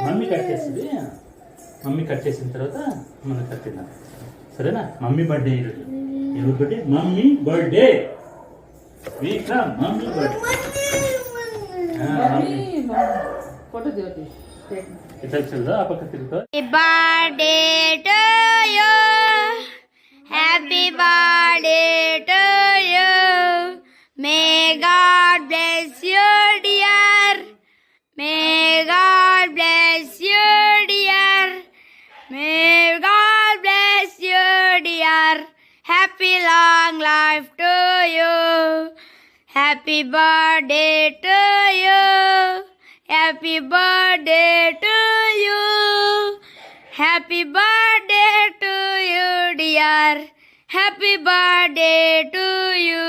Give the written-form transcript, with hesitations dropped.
Mummy cut చేస్తుంది. Mummy cut చేసిన తర్వాత మనం కట్ తిందాం, సరేనా? మమ్మీ బర్త్డే ఈరోజు. ఎవరి birthday? Mummy birthday. Vikram mummy birthday. Photo దిగుతుంది. ఇట్లా చల్దా ఆ పక్క తిరుగుతా. Birthday to you, happy birthday to you, may God bless you dear, may God bless you dear, may God bless you dear, happy long life to you, happy birthday to you, happy birthday to you, happy birthday to you dear, happy birthday to you.